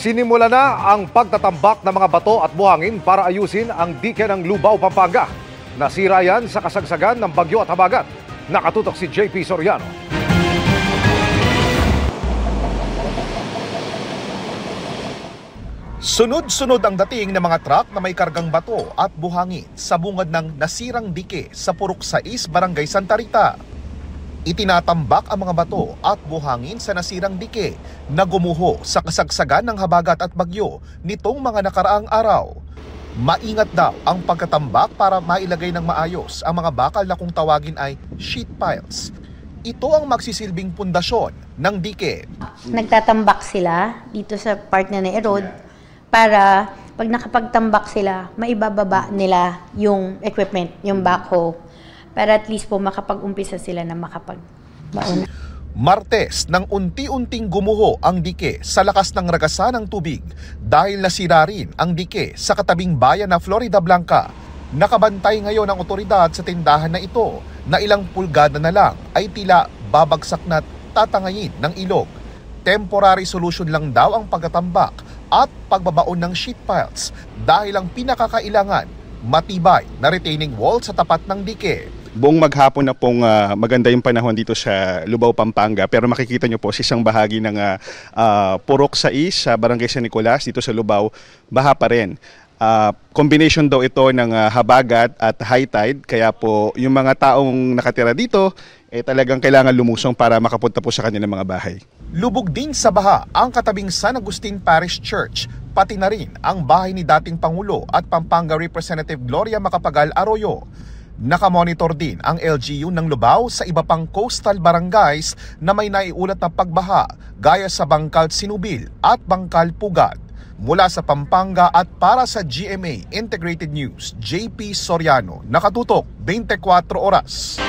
Sinimula na ang pagtatambak ng mga bato at buhangin para ayusin ang dike ng Lubao, Pampanga. Nasira yan sa kasagsagan ng bagyo at habagat. Nakatutok si JP Soriano. Sunod-sunod ang dating ng mga truck na may kargang bato at buhangin sa bungad ng nasirang dike sa Purok 6, Barangay Santa Rita. Itinatambak ang mga bato at buhangin sa nasirang dike na gumuho sa kasagsagan ng habagat at bagyo nitong mga nakaraang araw. Maingat daw ang pagkatambak para mailagay ng maayos ang mga bakal na kung tawagin ay sheet piles. Ito ang magsisilbing pundasyon ng dike. Nagtatambak sila dito sa part na na-erode para pag nakapagtambak sila, maibababa nila yung equipment, yung backhoe, para at least po makapag-umpisa sila na makapagbaon. Martes nang unti-unting gumuho ang dike sa lakas ng ragasan ng tubig dahil nasira rin ang dike sa katabing bayan na Florida Blanca. Nakabantay ngayon ang otoridad sa tindahan na ito na ilang pulgada na lang ay tila babagsak na tatangayin ng ilog. Temporary solution lang daw ang pagtatambak at pagbabaon ng sheet piles dahil ang pinakakailangan matibay na retaining wall sa tapat ng dike. Buong maghapon na pong maganda yung panahon dito sa Lubao, Pampanga, pero makikita nyo po sa isang bahagi ng Purok 6 sa Barangay San Nicolas dito sa Lubao, baha pa rin. Combination daw ito ng habagat at high tide, kaya po yung mga taong nakatira dito talagang kailangan lumusong para makapunta po sa kanilang mga bahay. Lubog din sa baha ang katabing San Agustin Parish Church, pati na rin ang bahay ni dating Pangulo at Pampanga Representative Gloria Macapagal Arroyo. Nakamonitor din ang LGU ng Lubao sa iba pang coastal barangays na may naiulat na pagbaha gaya sa Bangkal Sinubil at Bangkal Pugat. Mula sa Pampanga at para sa GMA Integrated News, JP Soriano, nakatutok 24 oras.